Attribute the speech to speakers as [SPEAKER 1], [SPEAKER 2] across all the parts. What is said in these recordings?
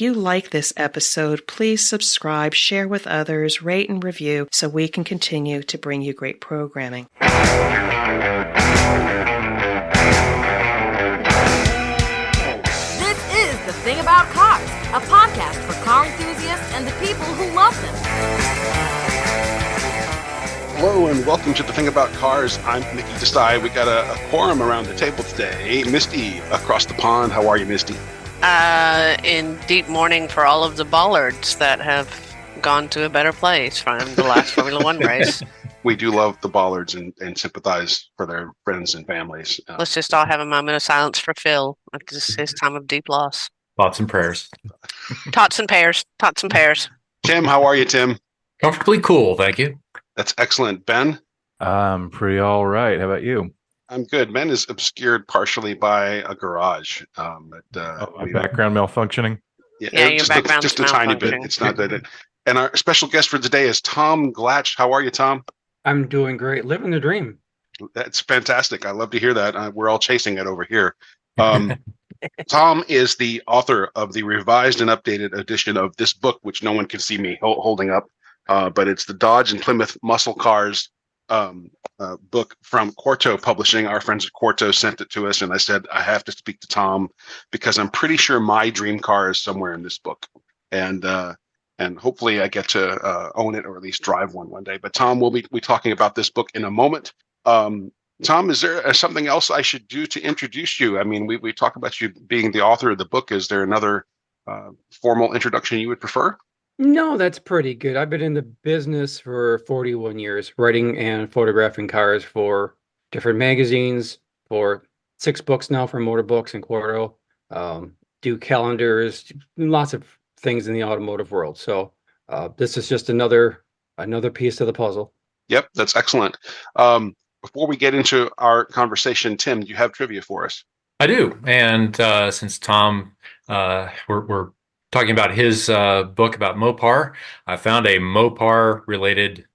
[SPEAKER 1] If you like this episode, please subscribe, share with others, rate and review so we can continue to bring you great programming.
[SPEAKER 2] This is The Thing About Cars, a podcast for car enthusiasts and the people who love them.
[SPEAKER 3] Hello and welcome to The Thing About Cars. I'm Mickey Desai. We got a quorum around the table today. Misty across the pond. How are you, Misty?
[SPEAKER 4] In deep mourning for all of the bollards that have gone to a better place from the last Formula One race.
[SPEAKER 3] We do love the bollards and sympathize for their friends and families.
[SPEAKER 4] Let's just all have a moment of silence for Phil. This is his time of deep loss.
[SPEAKER 5] Thoughts and prayers.
[SPEAKER 4] Tots and pears. Tots and pears.
[SPEAKER 3] Tim, how are you, Tim?
[SPEAKER 5] Comfortably cool, thank you.
[SPEAKER 3] That's excellent. Ben?
[SPEAKER 6] I'm pretty all right. How about you?
[SPEAKER 3] I'm good. Ben is obscured partially by a garage.
[SPEAKER 6] Background malfunctioning?
[SPEAKER 4] Yeah, your background's
[SPEAKER 3] just a tiny bit. It's not that. And our special guest for today is Tom Glatch. How are you, Tom?
[SPEAKER 7] I'm doing great. Living the dream.
[SPEAKER 3] That's fantastic. I love to hear that. We're all chasing it over here. Tom is the author of the revised and updated edition of this book, which no one can see me holding up. But it's the Dodge and Plymouth Muscle Cars book from Quarto Publishing. Our friends at Quarto sent it to us, and I said, I have to speak to Tom because I'm pretty sure my dream car is somewhere in this book. And hopefully I get to own it or at least drive one day. But Tom, we'll be talking about this book in a moment. Tom, is there something else I should do to introduce you? I mean, we talk about you being the author of the book. Is there another formal introduction you would prefer?
[SPEAKER 7] No, that's pretty good. I've been in the business for 41 years, writing and photographing cars for different magazines, for 6 books now for Motor Books and Quarto, do calendars, lots of things in the automotive world. So this is just another piece of the puzzle.
[SPEAKER 3] Yep, that's excellent. Before we get into our conversation, Tim, do you have trivia for us?
[SPEAKER 5] I do. And since Tom, we're talking about his book about Mopar, I found a Mopar-related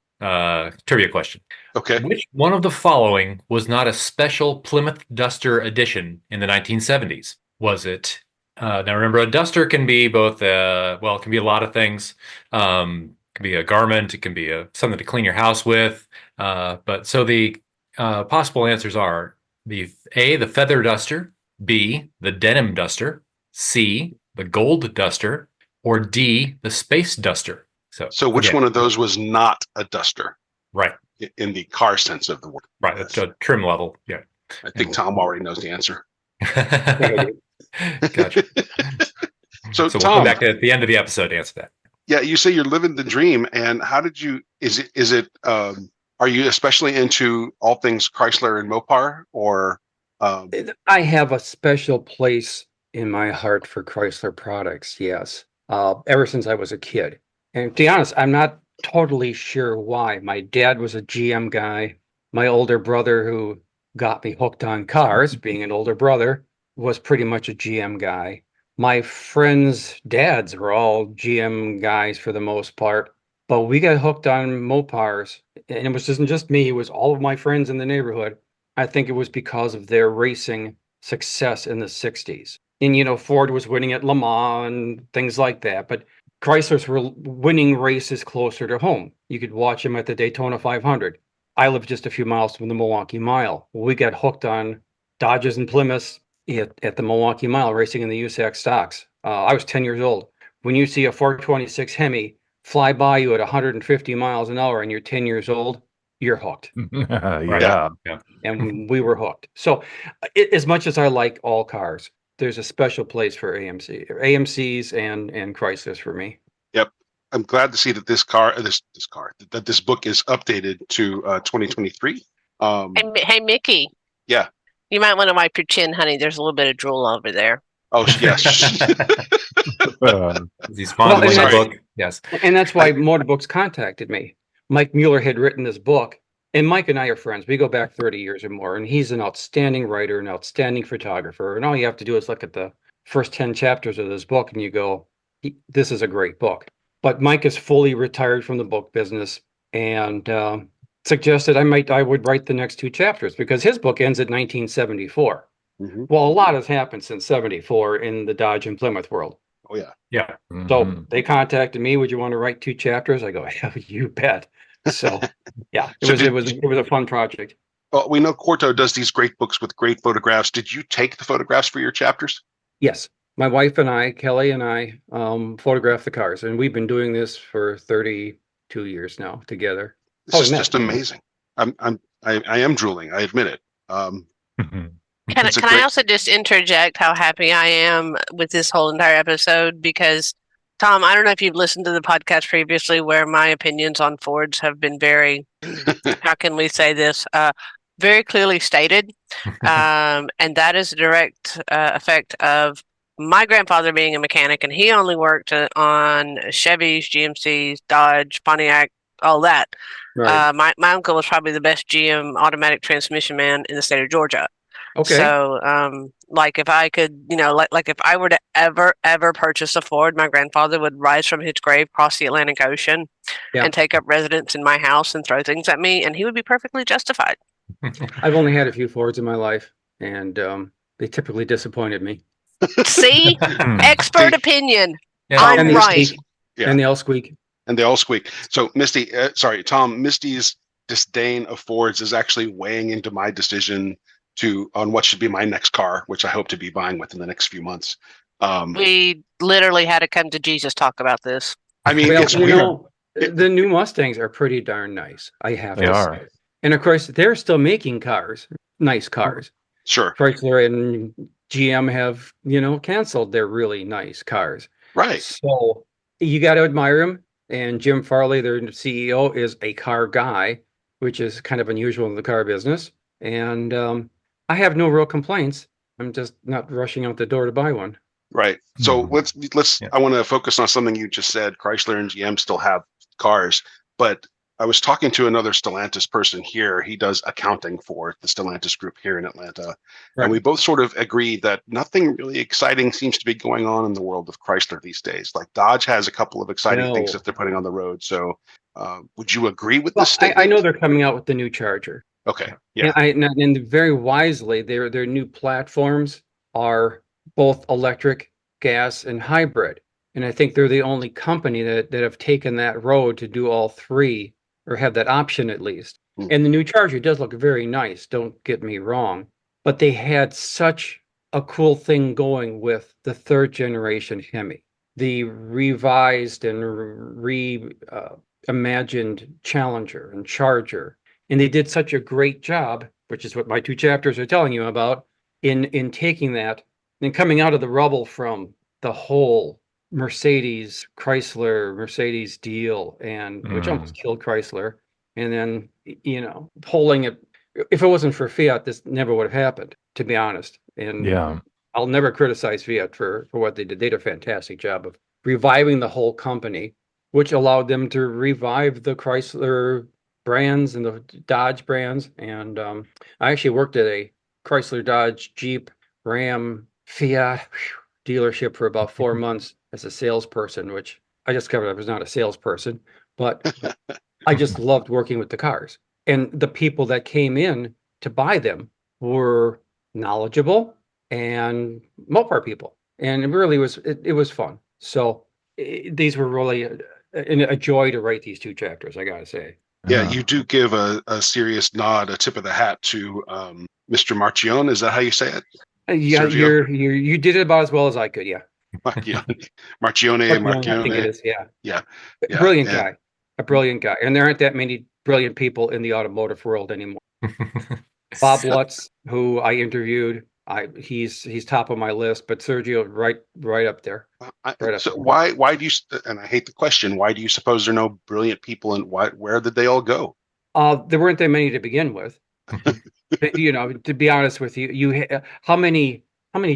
[SPEAKER 5] trivia question.
[SPEAKER 3] Okay.
[SPEAKER 5] Which one of the following was not a special Plymouth Duster edition in the 1970s? Was it? Now, remember, a Duster can be both, it can be a lot of things. It can be a garment. It can be something to clean your house with. But so the possible answers are the feather duster, B, the denim duster, C, the gold duster, or D, the space duster.
[SPEAKER 3] So which one of those was not a duster?
[SPEAKER 5] Right.
[SPEAKER 3] In the car sense of the word.
[SPEAKER 5] Right. That's a trim level. Yeah.
[SPEAKER 3] I think Tom already knows the answer.
[SPEAKER 5] Gotcha.
[SPEAKER 3] So
[SPEAKER 5] we'll
[SPEAKER 3] Tom,
[SPEAKER 5] come back at the end of the episode to answer that.
[SPEAKER 3] Yeah, you say you're living the dream, and how did you? Is it? Are you especially into all things Chrysler and Mopar, or?
[SPEAKER 7] I have a special place in my heart for Chrysler products. Yes, ever since I was a kid, and to be honest, I'm not totally sure why. My dad was a GM guy. My older brother, who got me hooked on cars, being an older brother, was pretty much a GM guy. My friends' dads were all GM guys for the most part, but we got hooked on Mopars, and it wasn't just me, it was all of my friends in the neighborhood. I think it was because of their racing success in the 60s. And, Ford was winning at Le Mans and things like that, but Chryslers were winning races closer to home. You could watch them at the Daytona 500. I live just a few miles from the Milwaukee Mile. We got hooked on Dodges and Plymouths at the Milwaukee Mile racing in the USAC stocks. I was 10 years old. When you see a 426 Hemi fly by you at 150 miles an hour and you're 10 years old, you're hooked.
[SPEAKER 6] Yeah.
[SPEAKER 7] And we were hooked. So as much as I like all cars, there's a special place for AMCs and Chryslers for me.
[SPEAKER 3] Yep. I'm glad to see that this book is updated to 2023.
[SPEAKER 4] Hey, Mickey.
[SPEAKER 3] Yeah.
[SPEAKER 4] You might want to wipe your chin, honey. There's a little bit of drool over there.
[SPEAKER 3] Oh, yes.
[SPEAKER 5] He's fond of the book. Yes.
[SPEAKER 7] And that's why Motorbooks contacted me. Mike Mueller had written this book, and Mike and I are friends. We go back 30 years or more, and he's an outstanding writer, an outstanding photographer. And all you have to do is look at the first 10 chapters of this book, and you go, this is a great book. But Mike is fully retired from the book business, and suggested I would write the next 2 chapters because his book ends at 1974. Mm-hmm. Well, a lot has happened since 74 in the Dodge and Plymouth world.
[SPEAKER 3] Oh yeah.
[SPEAKER 5] Yeah.
[SPEAKER 7] So they contacted me. Would you want to write 2 chapters? I go, yeah, you bet. So yeah,
[SPEAKER 3] So
[SPEAKER 7] it was a fun project.
[SPEAKER 3] Well, we know Quarto does these great books with great photographs. Did you take the photographs for your chapters?
[SPEAKER 7] Yes, my wife and I, Kelly and I, photographed the cars, and we've been doing this for 32 years now together.
[SPEAKER 3] This is just amazing. I am drooling. I admit it.
[SPEAKER 4] Can I also just interject how happy I am with this whole entire episode? Because, Tom, I don't know if you've listened to the podcast previously where my opinions on Fords have been very, how can we say this, very clearly stated. And that is a direct effect of my grandfather being a mechanic, and he only worked on Chevys, GMCs, Dodge, Pontiac, all that.
[SPEAKER 7] Right.
[SPEAKER 4] My uncle was probably the best GM automatic transmission man in the state of Georgia.
[SPEAKER 7] Okay.
[SPEAKER 4] So, like if I could, like if I were to ever purchase a Ford, my grandfather would rise from his grave, cross the Atlantic Ocean, and take up residence in my house and throw things at me, and he would be perfectly justified.
[SPEAKER 7] I've only had a few Fords in my life, and they typically disappointed me.
[SPEAKER 4] See, expert opinion.
[SPEAKER 5] Yeah.
[SPEAKER 4] I'm right.
[SPEAKER 3] Yeah.
[SPEAKER 7] And they all squeak.
[SPEAKER 3] And they all squeak. So Misty, Tom, Misty's disdain of Fords is actually weighing into my decision on what should be my next car, which I hope to be buying within the next few months.
[SPEAKER 4] We literally had to come to Jesus talk about this.
[SPEAKER 3] I mean, it's weird.
[SPEAKER 7] The new Mustangs are pretty darn nice. I have
[SPEAKER 6] They
[SPEAKER 7] to
[SPEAKER 6] are.
[SPEAKER 7] say. And of course, they're still making cars, nice cars.
[SPEAKER 3] Sure.
[SPEAKER 7] Chrysler and GM have, canceled their really nice cars.
[SPEAKER 3] Right.
[SPEAKER 7] So you got to admire them. And Jim Farley, their CEO, is a car guy, which is kind of unusual in the car business. And I have no real complaints. I'm just not rushing out the door to buy one.
[SPEAKER 3] Right. So let's. I want to focus on something you just said. Chrysler and GM still have cars, but I was talking to another Stellantis person here. He does accounting for the Stellantis group here in Atlanta.
[SPEAKER 7] Right.
[SPEAKER 3] And we both sort of agree that nothing really exciting seems to be going on in the world of Chrysler these days. Like Dodge has a couple of exciting things that they're putting on the road. So would you agree with this statement?
[SPEAKER 7] I know they're coming out with the new Charger.
[SPEAKER 3] Okay. Yeah.
[SPEAKER 7] And very wisely, their new platforms are both electric, gas, and hybrid. And I think they're the only company that have taken that road to do all three, or have that option at least. And the new Charger does look very nice, don't get me wrong. But they had such a cool thing going with the 3rd generation Hemi. The revised and reimagined Challenger and Charger. And they did such a great job, which is what my 2 chapters are telling you about, in taking that and coming out of the rubble from the whole Mercedes deal, and which almost killed Chrysler. And then, pulling it. If it wasn't for Fiat, this never would have happened, to be honest. And I'll never criticize Fiat for what they did. They did a fantastic job of reviving the whole company, which allowed them to revive the Chrysler brands and the Dodge brands. And I actually worked at a Chrysler, Dodge, Jeep, Ram, Fiat dealership for about 4 months as a salesperson, which I discovered I was not a salesperson, but I just loved working with the cars. And the people that came in to buy them were knowledgeable and Mopar people. And it really was, it was fun. So these were really a joy to write these 2 chapters, I got to say.
[SPEAKER 3] Yeah, you do give a serious nod, a tip of the hat to Mr. Marchione. Is that how you say it?
[SPEAKER 7] Yeah, you did it about as well as I could. Yeah.
[SPEAKER 3] Marchione.
[SPEAKER 7] I think it is.
[SPEAKER 3] Yeah.
[SPEAKER 7] Brilliant guy. A brilliant guy. And there aren't that many brilliant people in the automotive world anymore. Bob Lutz, who I interviewed, he's top of my list, but Sergio right up there.
[SPEAKER 3] So why do you? And I hate the question. Why do you suppose there are no brilliant people, and where did they all go?
[SPEAKER 7] There weren't that many to begin with. To be honest with you, how many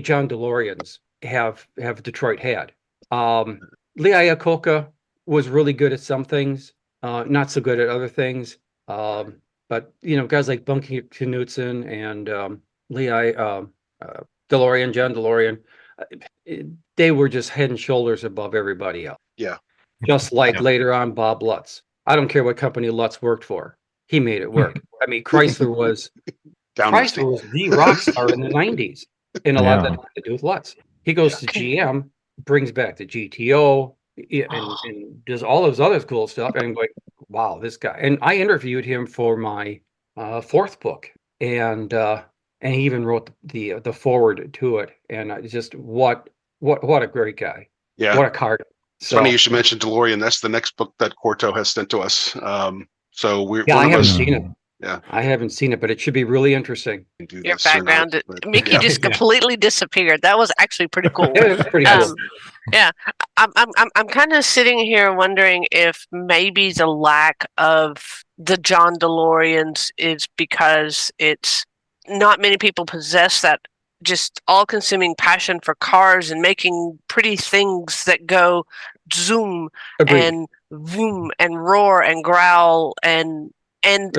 [SPEAKER 7] John DeLoreans have Detroit had? Lee Iacocca was really good at some things, not so good at other things. But guys like Bunky Knudsen and John DeLorean, they were just head and shoulders above everybody else.
[SPEAKER 3] Yeah.
[SPEAKER 7] Just like later on Bob Lutz. I don't care what company Lutz worked for. He made it work. I mean, Chrysler was the rock star in the 90s. And a lot of that had to do with Lutz. He goes to GM. brings back the GTO and does all those other cool stuff. And I'm like, wow, this guy. And I interviewed him for my fourth book, and he even wrote the forward to it. And I just what a great guy.
[SPEAKER 3] Yeah.
[SPEAKER 7] What a card.
[SPEAKER 3] It's funny you should mention DeLorean. That's the next book that Quarto has sent to us. So we're
[SPEAKER 7] I haven't seen it.
[SPEAKER 3] Yeah,
[SPEAKER 7] I haven't seen it, but it should be really interesting.
[SPEAKER 4] Your background, Mickey just completely disappeared. That was actually pretty cool.
[SPEAKER 7] It was pretty cool.
[SPEAKER 4] Yeah, I'm kind of sitting here wondering if maybe the lack of the John DeLoreans is because it's not many people possess that just all-consuming passion for cars and making pretty things that go zoom and vroom and roar and growl and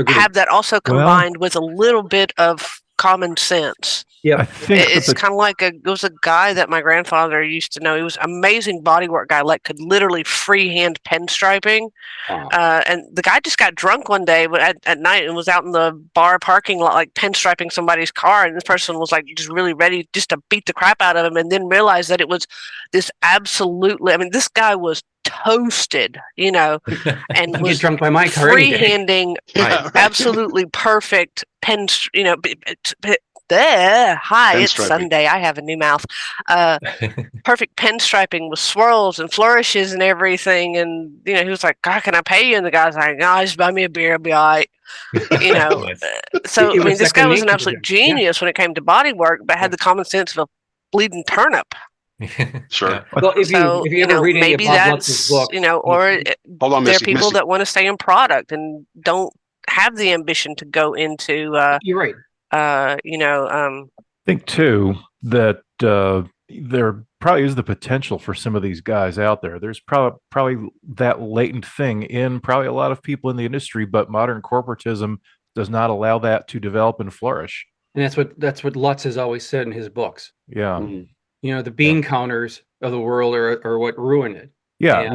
[SPEAKER 4] have that also combined with a little bit of common sense.
[SPEAKER 7] Yeah,
[SPEAKER 6] I think
[SPEAKER 4] it's kind of like it was a guy that my grandfather used to know. He was an amazing bodywork guy, like could literally freehand pinstriping. And the guy just got drunk one day at night and was out in the bar parking lot, like pinstriping somebody's car. And this person was like just really ready just to beat the crap out of him, and then realized that it was this absolutely. I mean, this guy was toasted, and was
[SPEAKER 7] drunk by my car
[SPEAKER 4] freehanding absolutely perfect hi, it's Sunday. I have a new mouth. Perfect pinstriping with swirls and flourishes and everything. And, he was like, God, can I pay you? And the guy's like, no, just buy me a beer. I'll be all right. So, I mean, this guy was an absolute genius when it came to body work, but had the common sense of a bleeding turnip.
[SPEAKER 3] Sure.
[SPEAKER 7] Yeah. Well, if you ever read any of Bob Lutz's book,
[SPEAKER 4] or
[SPEAKER 3] hold on,
[SPEAKER 4] there
[SPEAKER 3] Misty,
[SPEAKER 4] are people that want to stay in product and don't have the ambition to go into.
[SPEAKER 7] You're right.
[SPEAKER 6] I think too that there probably is the potential for some of these guys out there. There's probably that latent thing in probably a lot of people in the industry, but modern corporatism does not allow that to develop and flourish.
[SPEAKER 7] And that's what Lutz has always said in his books.
[SPEAKER 6] Yeah.
[SPEAKER 7] The bean counters of the world are what ruin it.
[SPEAKER 6] Yeah.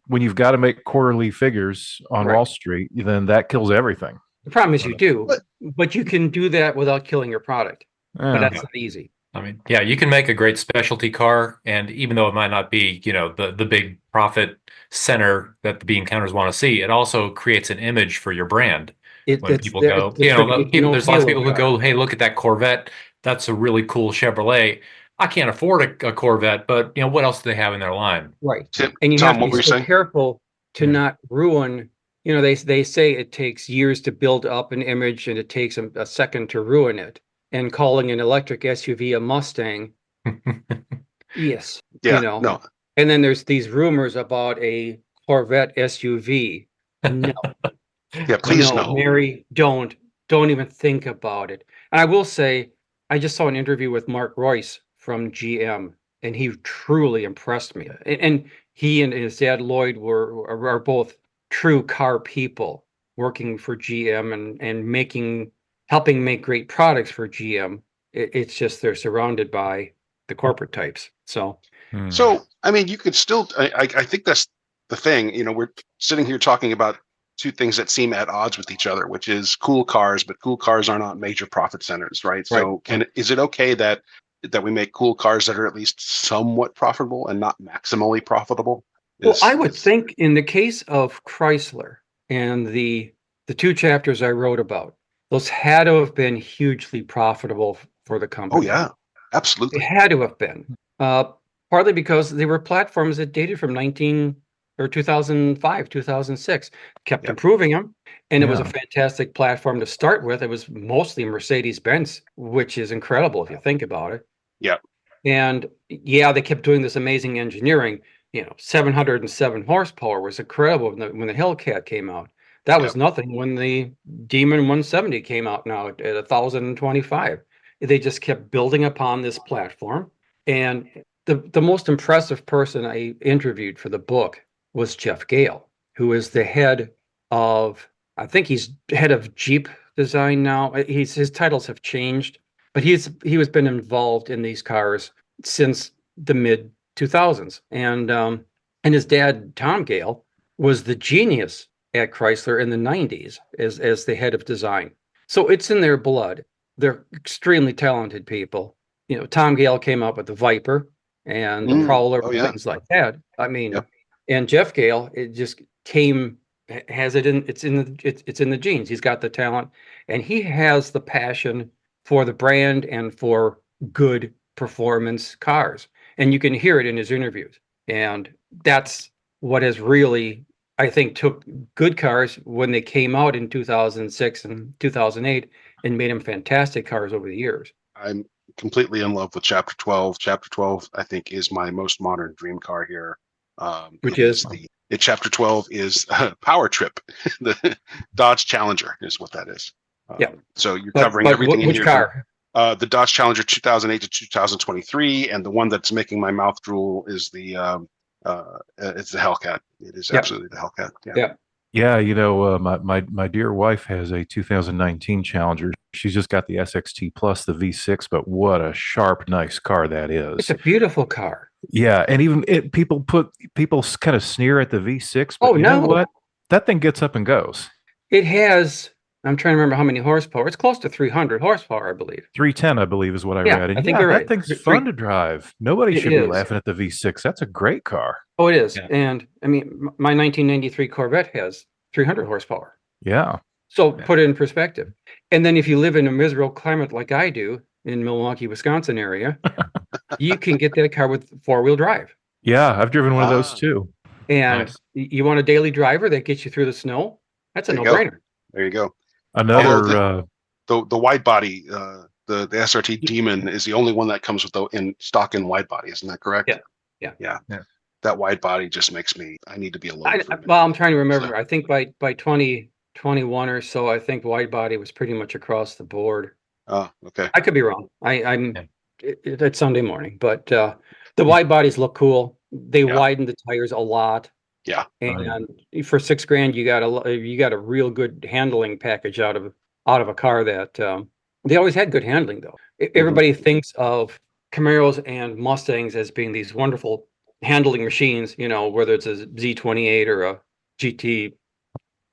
[SPEAKER 6] When you've got to make quarterly figures on Wall Street, then that kills everything.
[SPEAKER 7] The problem is you do, but you can do that without killing your product. But that's not easy.
[SPEAKER 5] I mean, yeah, you can make a great specialty car, and even though it might not be, the big profit center that the bean counters want to see, it also creates an image for your brand. When people go, there's lots of people who go, hey, look at that Corvette. That's a really cool Chevrolet. I can't afford a Corvette, but what else do they have in their line?
[SPEAKER 7] Right. And you have to be so careful to not ruin. They say it takes years to build up an image and it takes a second to ruin it. And calling an electric SUV a Mustang, yes.
[SPEAKER 3] Yeah, no.
[SPEAKER 7] And then there's these rumors about a Corvette SUV. No.
[SPEAKER 3] Yeah, please no.
[SPEAKER 7] Mary, don't even think about it. And I will say, I just saw an interview with Mark Royce from GM, and he truly impressed me. And he and his dad Lloyd are both true car people working for GM and helping make great products for GM. It's just they're surrounded by the corporate types. So
[SPEAKER 3] I mean, you could still. I think that's the thing. We're sitting here talking about two things that seem at odds with each other, which is cool cars, but cool cars are not major profit centers, right? So is it okay that we make cool cars that are at least somewhat profitable and not maximally profitable?
[SPEAKER 7] I would think in the case of Chrysler and the two chapters I wrote about, those had to have been hugely profitable for the company.
[SPEAKER 3] Oh, yeah, absolutely.
[SPEAKER 7] They had to have been, partly because they were platforms that dated from 2005, 2006, kept improving them. And it was a fantastic platform to start with. It was mostly Mercedes-Benz, which is incredible if you think about it.
[SPEAKER 3] Yeah.
[SPEAKER 7] And they kept doing this amazing engineering. 707 horsepower was incredible when the Hellcat came out. That was nothing when the Demon 170 came out now at 1,025. They just kept building upon this platform. And the most impressive person I interviewed for the book was Jeff Gale, who is the head of, I think he's head of Jeep design now. His titles have changed, but he was been involved in these cars since the mid 2000s. And his dad, Tom Gale, was the genius at Chrysler in the 90s as the head of design. So it's in their blood. They're extremely talented people. Tom Gale came up with the Viper. and the Prowler,
[SPEAKER 3] Oh, yeah.
[SPEAKER 7] things like that. I mean,
[SPEAKER 3] Yep.
[SPEAKER 7] and Jeff Gale, it just has it in, it's in the genes. He's got the talent, and he has the passion for the brand and for good performance cars. And you can hear it in his interviews. And that's what has really, I think, took good cars when they came out in 2006 and 2008 and made them fantastic cars over the years.
[SPEAKER 3] I'm completely in love with Chapter 12. Chapter 12, I think, is my most modern dream car here.
[SPEAKER 7] Which is?
[SPEAKER 3] Chapter 12 is Power Trip. The Dodge Challenger is what that is.
[SPEAKER 7] Yeah.
[SPEAKER 3] So you're covering everything in
[SPEAKER 7] which
[SPEAKER 3] here.
[SPEAKER 7] car?
[SPEAKER 3] The Dodge Challenger 2008 to 2023, and the one that's making my mouth drool is it's the Hellcat. It is absolutely the Hellcat. Yeah.
[SPEAKER 6] Yeah, my dear wife has a 2019 Challenger. She's just got the SXT Plus, the V6, but what a sharp, nice car that is.
[SPEAKER 7] It's a beautiful car.
[SPEAKER 6] Yeah, and even people kind of sneer at the V6, but you know what? That thing gets up and goes.
[SPEAKER 7] It has, I'm trying to remember how many horsepower. It's close to 300 horsepower, I believe.
[SPEAKER 6] 310, I believe, is what I read. And
[SPEAKER 7] I think you're right.
[SPEAKER 6] That thing's fun to drive. Nobody should be laughing at the V6. That's a great car.
[SPEAKER 7] Oh, it is. Yeah. And I mean, my 1993 Corvette has 300 horsepower.
[SPEAKER 6] Yeah.
[SPEAKER 7] So put it in perspective. And then if you live in a miserable climate like I do in Milwaukee, Wisconsin area, you can get that car with 4-wheel drive.
[SPEAKER 6] Yeah, I've driven one of those too.
[SPEAKER 7] And you want a daily driver that gets you through the snow? That's a no-brainer.
[SPEAKER 3] There you go.
[SPEAKER 6] Another
[SPEAKER 3] the wide body, the SRT Demon is the only one that comes with in stock in wide body. Isn't that correct? Yeah. That wide body just makes me. I need to be alone.
[SPEAKER 7] Well, I'm trying to remember. So, I think by 2021 or so, I think wide body was pretty much across the board.
[SPEAKER 3] Oh, okay.
[SPEAKER 7] I could be wrong. It's Sunday morning, but the wide bodies look cool. They widen the tires a lot.
[SPEAKER 3] Yeah.
[SPEAKER 7] And for $6,000, you got a real good handling package out of a car that they always had good handling though. Everybody thinks of Camaros and Mustangs as being these wonderful handling machines, whether it's a Z28 or a GT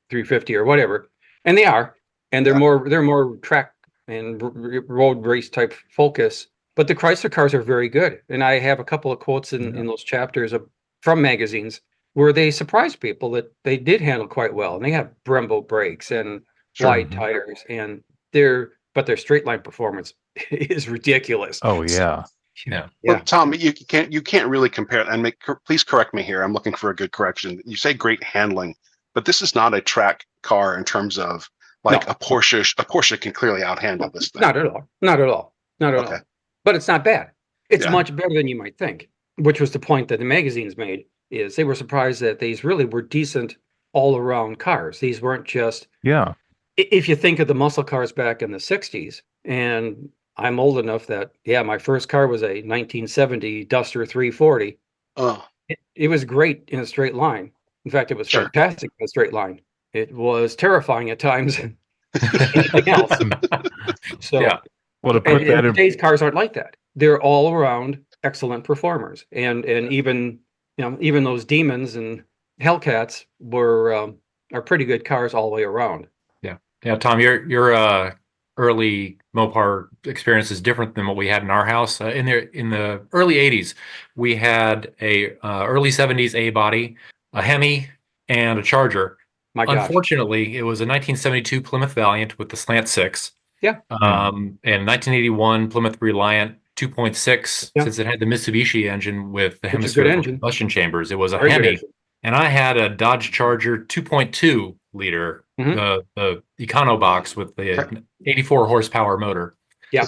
[SPEAKER 7] 350 or whatever, and they are, and they're more track and road race type focus. But the Chrysler cars are very good, and I have a couple of quotes in those chapters from magazines where they surprised people that they did handle quite well, and they have Brembo brakes and wide tires, and their straight line performance is ridiculous.
[SPEAKER 6] Oh yeah.
[SPEAKER 3] Yeah. Well, Tom, you can't really compare, and please correct me here. I'm looking for a good correction. You say great handling, but this is not a track car in terms of a Porsche. A Porsche can clearly outhandle this thing.
[SPEAKER 7] Not at all. But it's not bad. It's much better than you might think, which was the point that the magazines made, is they were surprised that these really were decent all around cars. These weren't just, if you think of the muscle cars back in the 60s, and I'm old enough that, my first car was a 1970 Duster 340. It was great in a straight line. In fact, it was fantastic in a straight line. It was terrifying at times. Anything else. So,
[SPEAKER 6] well, to put that in,
[SPEAKER 7] today's cars aren't like that. They're all around excellent performers, and even those Demons and Hellcats are pretty good cars all the way around.
[SPEAKER 5] Yeah. Tom, your early Mopar experience is different than what we had in our house. In the early 80s, we had a early 70s A body, a Hemi, and a Charger. Unfortunately, it was a 1972 Plymouth Valiant with the slant 6.
[SPEAKER 7] Yeah.
[SPEAKER 5] And 1981 Plymouth Reliant 2.6, since it had the Mitsubishi engine with the hemispherical combustion chambers. It was a Hemi. And I had a Dodge Charger 2.2 liter, the Econo box with the 84 horsepower motor.
[SPEAKER 7] Yeah.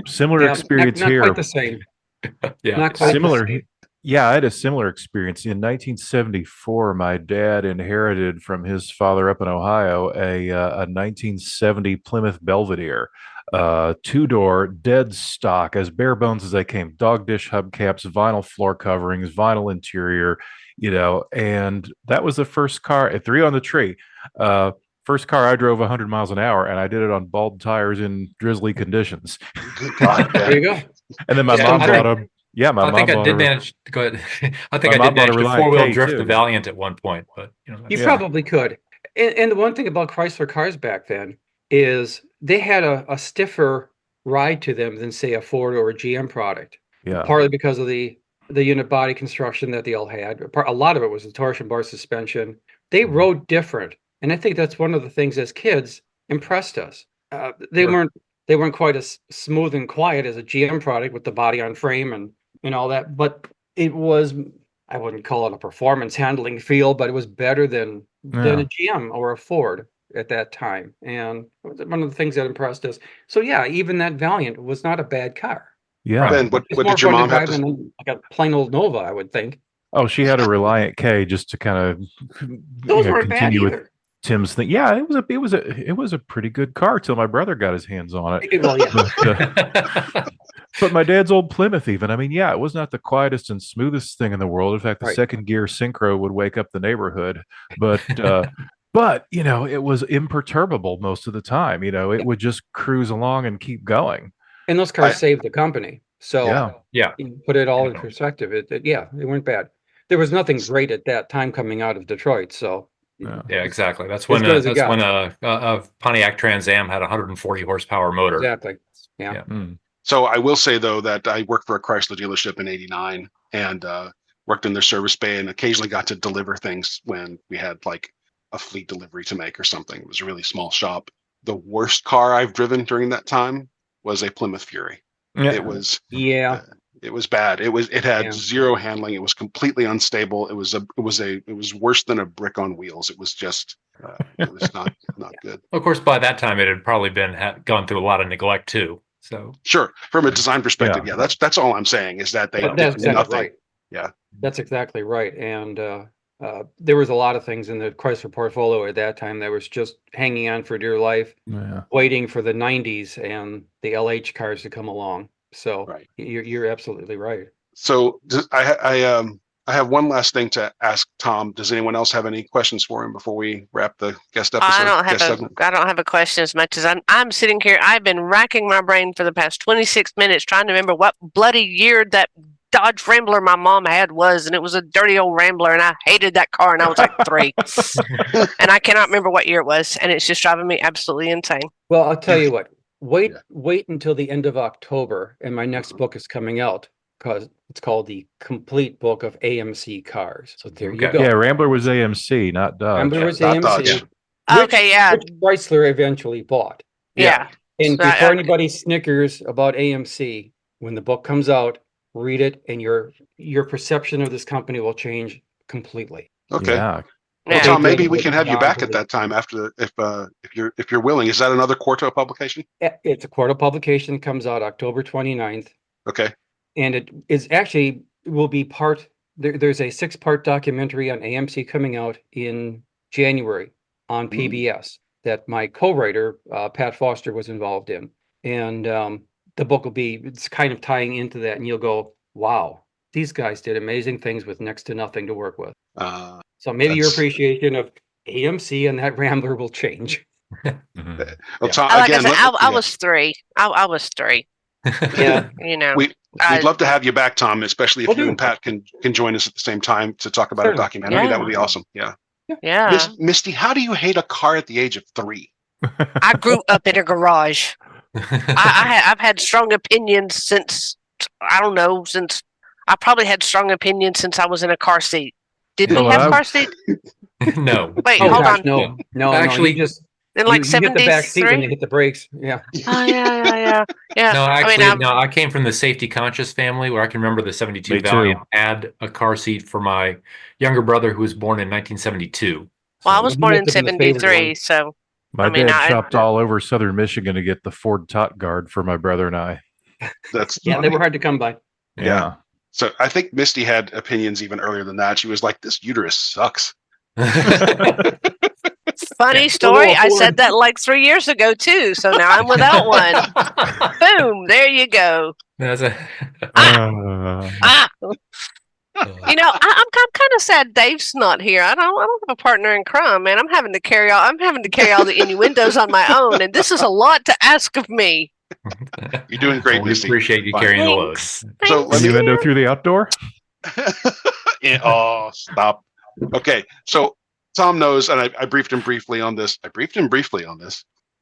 [SPEAKER 6] Similar experience
[SPEAKER 7] not
[SPEAKER 6] here.
[SPEAKER 7] Quite the same.
[SPEAKER 6] Not quite similar. Yeah, I had a similar experience. In 1974, my dad inherited from his father up in Ohio a 1970 Plymouth Belvedere, 2-door, dead stock, as bare bones as they came. Dog dish hubcaps, vinyl floor coverings, vinyl interior, and that was the first car at 3 on the tree. First car I drove 100 miles an hour, and I did it on bald tires in drizzly conditions.
[SPEAKER 3] Good God,
[SPEAKER 7] there you go.
[SPEAKER 6] And then my mom bought a. Yeah,
[SPEAKER 5] I think I did manage. Go ahead. I think I did manage to 4-wheel drift the Valiant at one point, but
[SPEAKER 7] you probably could. And the one thing about Chrysler cars back then is they had a stiffer ride to them than say a Ford or a GM product.
[SPEAKER 6] Yeah.
[SPEAKER 7] Partly because of the the unit body construction that they all had. A lot of it was the torsion bar suspension. They rode different, and I think that's one of the things as kids impressed us. They weren't quite as smooth and quiet as a GM product with the body on frame and all that, but it was, I wouldn't call it a performance handling feel, but it was better than a GM or a Ford at that time, and it was one of the things that impressed us. So yeah, even that Valiant was not a bad car.
[SPEAKER 6] Yeah.
[SPEAKER 3] Ben, what did your mom have to?
[SPEAKER 7] Like a plain old Nova, I would think.
[SPEAKER 6] Oh, she had a Reliant K just to kind of
[SPEAKER 7] Those weren't bad
[SPEAKER 6] continue with
[SPEAKER 7] either.
[SPEAKER 6] Tim's thing. Yeah, it was a pretty good car till my brother got his hands on it.
[SPEAKER 7] Well, yeah.
[SPEAKER 6] But my dad's old Plymouth, even. I mean, yeah, it was not the quietest and smoothest thing in the world. In fact, the second gear synchro would wake up the neighborhood. But but it was imperturbable most of the time. It would just cruise along and keep going.
[SPEAKER 7] And those cars saved the company. So
[SPEAKER 5] yeah,
[SPEAKER 7] you put it all in perspective. They weren't bad. There was nothing great at that time coming out of Detroit. So
[SPEAKER 5] yeah, exactly. That's when a Pontiac Trans Am had a 140 horsepower motor.
[SPEAKER 7] Exactly. Yeah.
[SPEAKER 3] So I will say though that I worked for a Chrysler dealership in '89 and worked in their service bay and occasionally got to deliver things when we had like a fleet delivery to make or something. It was a really small shop. The worst car I've driven during that time was a Plymouth Fury.
[SPEAKER 6] Yeah.
[SPEAKER 3] It was it was bad. It had zero handling. It was completely unstable. It was worse than a brick on wheels. It was just it was not good.
[SPEAKER 5] Of course, by that time it had probably gone through a lot of neglect too. So
[SPEAKER 3] sure, from a design perspective, that's all I'm saying is that they did nothing.
[SPEAKER 7] Right.
[SPEAKER 3] Yeah,
[SPEAKER 7] that's exactly right. And there was a lot of things in the Chrysler portfolio at that time that was just hanging on for dear life, waiting for the '90s and the LH cars to come along. So you're absolutely right.
[SPEAKER 3] So I have one last thing to ask Tom. Does anyone else have any questions for him before we wrap the guest episode?
[SPEAKER 4] I don't have a question as much as I'm sitting here. I've been racking my brain for the past 26 minutes trying to remember what bloody year that Dodge Rambler my mom had was, and it was a dirty old Rambler, and I hated that car, and I was like 3. And I cannot remember what year it was, and it's just driving me absolutely insane.
[SPEAKER 7] Well, I'll tell you what. Wait until the end of October, and my next book is coming out because it's called The Complete Book of AMC Cars. So there you go.
[SPEAKER 6] Yeah, Rambler was AMC, not Dodge.
[SPEAKER 7] Rambler was AMC.
[SPEAKER 3] Dodge.
[SPEAKER 7] Which Chrysler eventually bought.
[SPEAKER 4] Yeah.
[SPEAKER 7] And before anybody snickers about AMC, when the book comes out, read it, and your perception of this company will change completely.
[SPEAKER 3] Okay.
[SPEAKER 6] Yeah.
[SPEAKER 3] Well, Tom, maybe we can have you back at that time after if you're willing. Is that another Quarto publication?
[SPEAKER 7] It's a Quarto publication. It comes out October 29th.
[SPEAKER 3] Okay.
[SPEAKER 7] And it is actually will be part. There's a 6-part documentary on AMC coming out in January on PBS that my co-writer Pat Foster was involved in, and the book it's kind of tying into that, and you'll go, wow, these guys did amazing things with next to nothing to work with. So maybe your appreciation of AMC and that Rambler will change.
[SPEAKER 3] Well, Tom,
[SPEAKER 4] I was 3. I was 3.
[SPEAKER 7] Yeah.
[SPEAKER 3] We'd love to have you back, Tom, especially if you and Pat can join us at the same time to talk about a documentary. Yeah. That would be awesome. Yeah. Misty, how do you hate a car at the age of 3?
[SPEAKER 4] I grew up in a garage. I've had strong opinions since I probably had strong opinions since I was in a car seat. Did we have car seat?
[SPEAKER 5] No.
[SPEAKER 4] Wait, hold on.
[SPEAKER 7] No.
[SPEAKER 5] Actually,
[SPEAKER 7] you just
[SPEAKER 4] in like
[SPEAKER 7] you hit the back seat
[SPEAKER 4] 73?
[SPEAKER 7] when you hit the brakes. Yeah.
[SPEAKER 4] Oh, yeah.
[SPEAKER 5] No, actually, I came from the safety conscious family where I can remember the 72 Valiant had a car seat for my younger brother who was born in 1972.
[SPEAKER 4] Well, I was born in 73, so.
[SPEAKER 6] My dad chopped all over southern Michigan to get the Ford Tot Guard for my brother and I.
[SPEAKER 3] That's
[SPEAKER 7] they were hard to come by.
[SPEAKER 3] Yeah. So I think Misty had opinions even earlier than that. She was like, "This uterus sucks."
[SPEAKER 4] Funny story. I said that like 3 years ago too. So now I'm without one. Boom! There you go.
[SPEAKER 5] That's
[SPEAKER 4] I'm kind of sad Dave's not here. I don't have a partner in crime, man. I'm having to carry all the innuendos on my own, and this is a lot to ask of me.
[SPEAKER 3] You're doing great,
[SPEAKER 5] We
[SPEAKER 3] Misty.
[SPEAKER 5] appreciate you carrying the load.
[SPEAKER 3] So
[SPEAKER 6] Innuendo through the outdoor?
[SPEAKER 3] Oh, stop. Okay, so Tom knows, and I briefed him briefly on this.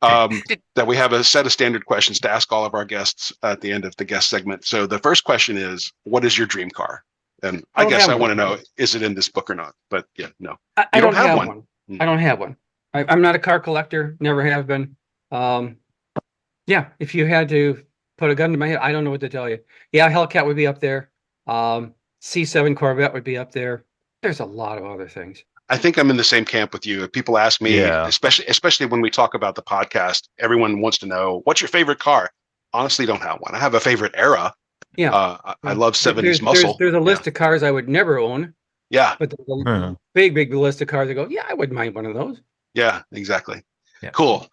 [SPEAKER 3] That we have a set of standard questions to ask all of our guests at the end of the guest segment. So the first question is, what is your dream car? And I guess I want to know, is it in this book or not? But yeah, no.
[SPEAKER 7] I don't have one. I don't have one. I'm not a car collector, never have been. Yeah, if you had to put a gun to my head, I don't know what to tell you. Yeah, Hellcat would be up there. C7 Corvette would be up there. There's a lot of other things.
[SPEAKER 3] I think I'm in the same camp with you. If people ask me, especially when we talk about the podcast, everyone wants to know, what's your favorite car? Honestly, don't have one. I have a favorite era.
[SPEAKER 7] Yeah.
[SPEAKER 3] I love 70s muscle.
[SPEAKER 7] There's a list of cars I would never own.
[SPEAKER 3] Yeah.
[SPEAKER 7] But there's a big list of cars I go, yeah, I wouldn't mind one of those.
[SPEAKER 3] Yeah, exactly.
[SPEAKER 5] Yeah.
[SPEAKER 3] Cool.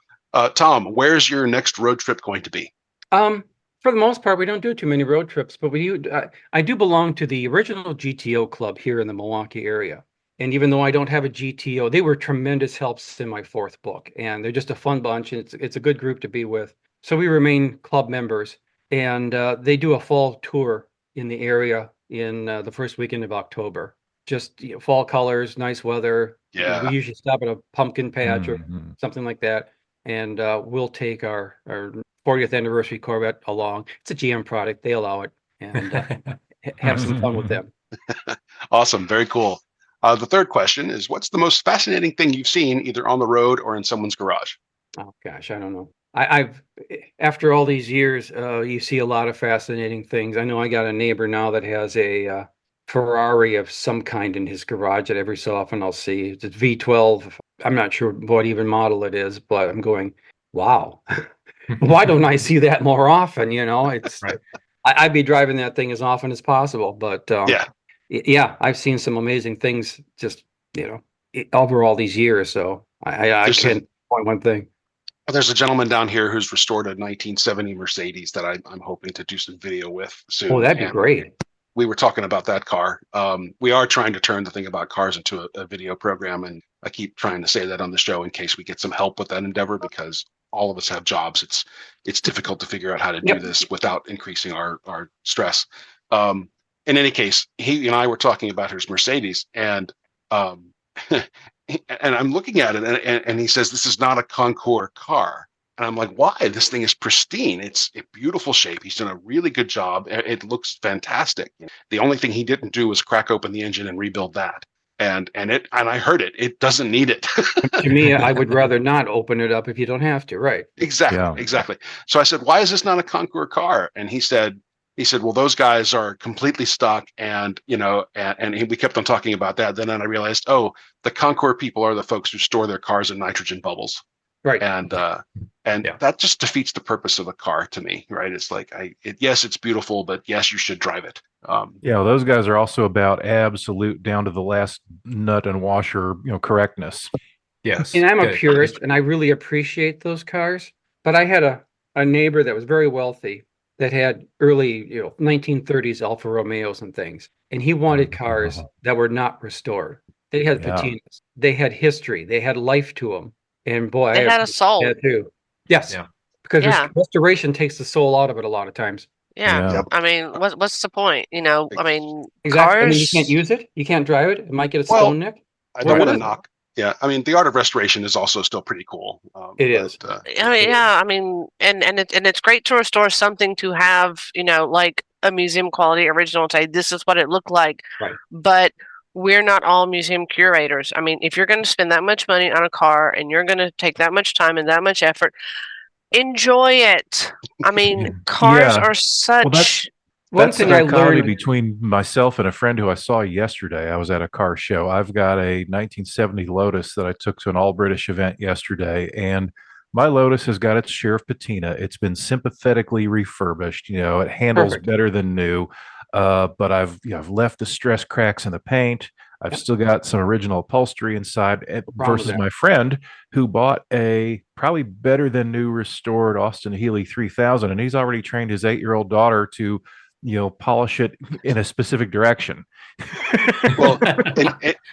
[SPEAKER 3] Tom, where's your next road trip going to be?
[SPEAKER 7] For the most part, we don't do too many road trips, but I do belong to the original GTO club here in the Milwaukee area. And even though I don't have a GTO, they were tremendous helps in my fourth book. And they're just a fun bunch. And it's a good group to be with. So we remain club members. And they do a fall tour in the area in the first weekend of October. Just fall colors, nice weather.
[SPEAKER 3] Yeah.
[SPEAKER 7] We usually stop at a pumpkin patch or something like that. And we'll take our 40th anniversary Corvette along. It's a GM product. They allow it. And have some fun with them.
[SPEAKER 3] Awesome. Very cool. The third question is, what's the most fascinating thing you've seen either on the road or in someone's garage?
[SPEAKER 7] Oh, gosh, I don't know. I've after all these years, you see a lot of fascinating things. I know I got a neighbor now that has a Ferrari of some kind in his garage that every so often I'll see. It's V12. I'm not sure what even model it is, but I'm going, wow. Why don't I see that more often? It's
[SPEAKER 5] right.
[SPEAKER 7] I'd be driving that thing as often as possible. But yeah, I've seen some amazing things just over all these years. So I can't point one thing.
[SPEAKER 3] There's a gentleman down here who's restored a 1970 Mercedes that I'm hoping to do some video with soon.
[SPEAKER 7] Oh, that'd be great.
[SPEAKER 3] We were talking about that car. We are trying to turn the thing about cars into a video program, and I keep trying to say that on the show in case we get some help with that endeavor, because all of us have jobs. It's difficult to figure out how to do this without increasing our stress. In any case, he and I were talking about his Mercedes, and and I'm looking at it, and he says, this is not a Concours car. And I'm like, why? This thing is pristine. It's in beautiful shape. He's done a really good job. It looks fantastic. The only thing he didn't do was crack open the engine and rebuild that. And I heard it. It doesn't need it.
[SPEAKER 7] To me, I would rather not open it up if you don't have to. Right.
[SPEAKER 3] Exactly. So I said, why is this not a Concours car? And he said, well, those guys are completely stuck, and we kept on talking about that. Then I realized, the Concours people are the folks who store their cars in nitrogen bubbles,
[SPEAKER 7] right?
[SPEAKER 3] And that just defeats the purpose of a car to me, right? It's like, yes, it's beautiful, but yes, you should drive it.
[SPEAKER 6] Those guys are also about absolute down to the last nut and washer, correctness.
[SPEAKER 5] Yes,
[SPEAKER 7] and I'm a purist, and I really appreciate those cars. But I had a neighbor that was very wealthy, that had early, 1930s Alfa Romeos and things. And he wanted cars that were not restored. They had patinas. They had history. They had life to them. And boy,
[SPEAKER 4] they had a soul.
[SPEAKER 7] Too. Yes.
[SPEAKER 5] Yeah.
[SPEAKER 7] Because restoration takes the soul out of it a lot of times.
[SPEAKER 4] Yeah. Yep. I mean, what's the point?
[SPEAKER 7] Exactly.
[SPEAKER 4] Cars.
[SPEAKER 7] You can't use it. You can't drive it. It might get a stone neck.
[SPEAKER 3] I don't want to knock. Yeah, I mean, the art of restoration is also still pretty cool.
[SPEAKER 7] It is.
[SPEAKER 4] And it's great to restore something to have, like a museum quality original and say, this is what it looked like.
[SPEAKER 7] Right.
[SPEAKER 4] But we're not all museum curators. I mean, if you're going to spend that much money on a car and you're going to take that much time and that much effort, enjoy it. I mean, cars are such...
[SPEAKER 6] That's the dichotomy between myself and a friend who I saw yesterday. I was at a car show. I've got a 1970 Lotus that I took to an all-British event yesterday, and my Lotus has got its share of patina. It's been sympathetically refurbished. It handles better than new, but I've left the stress cracks in the paint. I've still got some original upholstery inside, versus my friend who bought a probably better than new restored Austin Healey 3000, and he's already trained his 8-year-old daughter to polish it in a specific direction.
[SPEAKER 3] Well,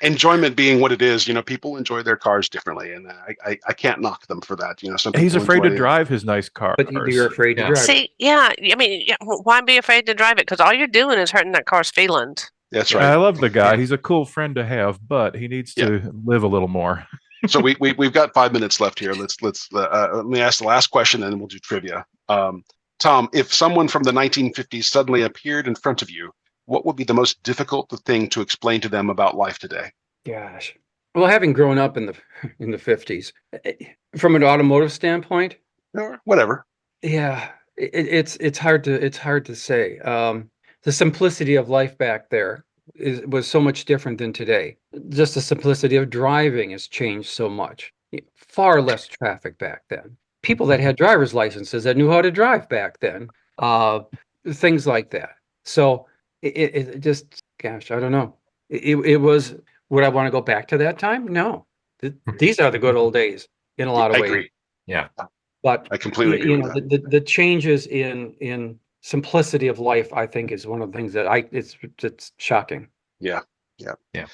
[SPEAKER 3] enjoyment being what it is, people enjoy their cars differently, and I can't knock them for that.
[SPEAKER 6] He's afraid to drive his nice car.
[SPEAKER 7] But you're afraid to drive it.
[SPEAKER 4] See, I mean, why be afraid to drive it? Because all you're doing is hurting that car's feelings.
[SPEAKER 3] That's right.
[SPEAKER 6] I love the guy. He's a cool friend to have, but he needs to live a little more.
[SPEAKER 3] So we've got 5 minutes left here. Let me ask the last question, and then we'll do trivia. Tom, if someone from the 1950s suddenly appeared in front of you what would be the most difficult thing to explain to them about life today?
[SPEAKER 7] Gosh. Well, having grown up in the 50s, from an automotive standpoint,
[SPEAKER 3] Or whatever.
[SPEAKER 7] yeah, it's hard to say. The simplicity of life back there was so much different than today. Just the simplicity of driving has changed so much. Far less traffic back then. People that had driver's licenses that knew how to drive back then. Things like that. So it just, gosh, I don't know. It was. Would I want to go back to that time? No. These are the good old days in a lot of ways.
[SPEAKER 3] Agree.
[SPEAKER 5] Yeah.
[SPEAKER 3] But I completely agree with
[SPEAKER 7] that. The changes in simplicity of life, I think, is one of the things that it's shocking.
[SPEAKER 3] Yeah.
[SPEAKER 5] We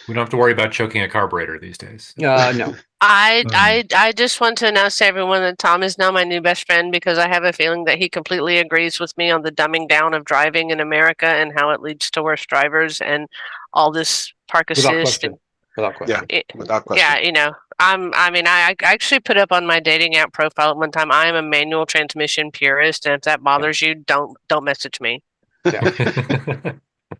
[SPEAKER 5] don't have to worry about choking a carburetor these days.
[SPEAKER 7] No.
[SPEAKER 4] I just want to announce to everyone that Tom is now my new best friend because I have a feeling that he completely agrees with me on the dumbing down of driving in America and how it leads to worse drivers and all this park assist.
[SPEAKER 7] Without question.
[SPEAKER 3] Without question.
[SPEAKER 4] Yeah, I actually put up on my dating app profile at one time, I am a manual transmission purist, and if that bothers you, don't message me.
[SPEAKER 7] Yeah.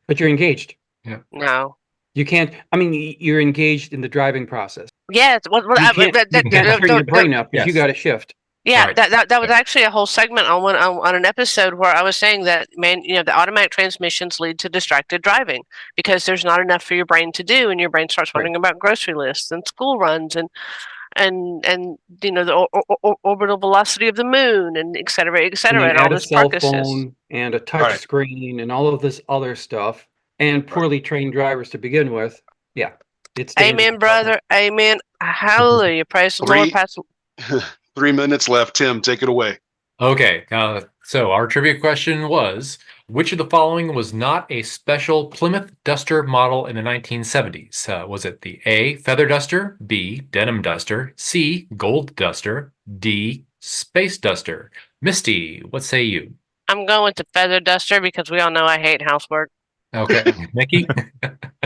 [SPEAKER 7] But you're engaged.
[SPEAKER 5] Yeah.
[SPEAKER 4] No.
[SPEAKER 7] You can't. I mean, you're engaged in the driving process.
[SPEAKER 4] Yes. Well,
[SPEAKER 7] you can't turn your brain up if you got to shift.
[SPEAKER 4] Yeah,
[SPEAKER 5] Right.
[SPEAKER 4] that was actually a whole segment on an episode where I was saying that the automatic transmissions lead to distracted driving because there's not enough for your brain to do, and your brain starts wondering about grocery lists and school runs and the orbital velocity of the moon and et cetera, and all this
[SPEAKER 7] cell
[SPEAKER 4] park
[SPEAKER 7] phone
[SPEAKER 4] assist.
[SPEAKER 7] and a touch screen and all of this other stuff, and poorly trained drivers to begin with. Yeah, it's dangerous.
[SPEAKER 4] Amen, brother. Amen. Hallelujah. Praise the Lord. Pastor.
[SPEAKER 3] 3 minutes left. Tim, take it away.
[SPEAKER 5] Okay, so our trivia question was, which of the following was not a special Plymouth Duster model in the 1970s? Was it the A, Feather Duster, B, Denim Duster, C, Gold Duster, D, Space Duster? Misty, what say you?
[SPEAKER 4] I'm going with the Feather Duster because we all know I hate housework.
[SPEAKER 5] Okay, Mickey?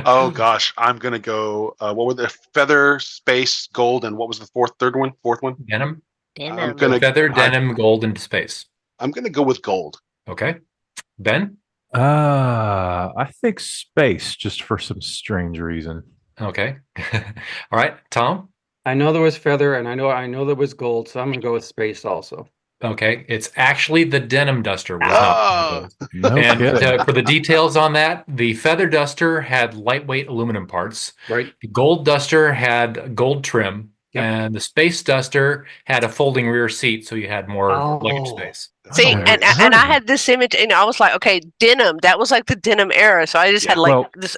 [SPEAKER 3] Oh, gosh. I'm going to go, what were the Feather, Space, Gold, and what was the fourth one?
[SPEAKER 5] Denim?
[SPEAKER 3] Feather,
[SPEAKER 5] Denim, Gold, and Space.
[SPEAKER 3] I'm going to go with Gold.
[SPEAKER 5] Okay. Ben?
[SPEAKER 6] I think Space, just for some strange reason.
[SPEAKER 5] Okay. All right. Tom?
[SPEAKER 7] I know there was Feather, and I know there was Gold, so I'm going to go with Space also.
[SPEAKER 5] Okay. It's actually the Denim Duster.
[SPEAKER 6] No
[SPEAKER 5] For the details on that, the Feather Duster had lightweight aluminum parts.
[SPEAKER 7] Right.
[SPEAKER 5] The Gold Duster had gold trim. Yep. And the Space Duster had a folding rear seat, so you had more luggage space.
[SPEAKER 4] See, and I had this image, and I was like, okay, denim. That was like the denim era, so I just had this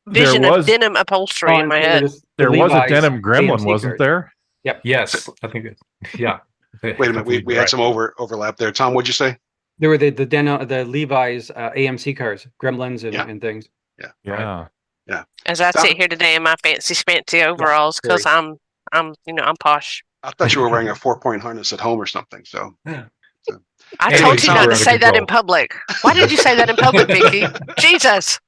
[SPEAKER 4] vision of denim upholstery in my head.
[SPEAKER 6] There was a denim gremlin, wasn't there?
[SPEAKER 7] Yep.
[SPEAKER 5] Yes, I think. Yeah.
[SPEAKER 3] Wait a minute, we had some overlap there. Tom, what'd you say?
[SPEAKER 7] There were the Levi's AMC cars, gremlins and things.
[SPEAKER 3] Yeah.
[SPEAKER 4] As I sit here today in my fancy overalls, because I'm posh.
[SPEAKER 3] I thought you were wearing a 4-point harness at home or something. So,
[SPEAKER 4] I told you not to say that in public. Why did you say that in public, Mickey? Jesus!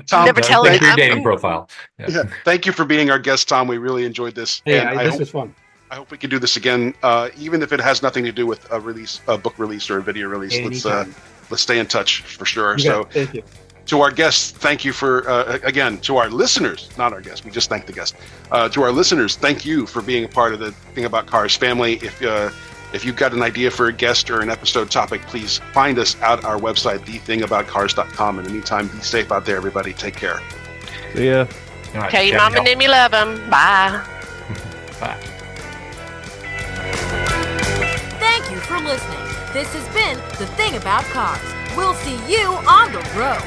[SPEAKER 3] Tom,
[SPEAKER 4] never telling
[SPEAKER 5] your dating profile.
[SPEAKER 3] Yeah. Thank you for being our guest, Tom. We really enjoyed this.
[SPEAKER 7] Yeah, this was fun.
[SPEAKER 3] I hope we can do this again, even if it has nothing to do with a book release or a video release.
[SPEAKER 7] Anytime.
[SPEAKER 3] Let's stay in touch for sure.
[SPEAKER 7] Thank you.
[SPEAKER 3] To our guests, thank you for, again, to our listeners, not our guests, we just thank the guests. To our listeners, thank you for being a part of the Thing About Cars family. If you've got an idea for a guest or an episode topic, please find us at our website, thethingaboutcars.com. In the meantime, be safe out there, everybody. Take care.
[SPEAKER 6] See ya.
[SPEAKER 5] Right,
[SPEAKER 4] tell your mom and them you love them. Bye.
[SPEAKER 5] Bye.
[SPEAKER 2] Thank you for listening. This has been The Thing About Cars. We'll see you on the road.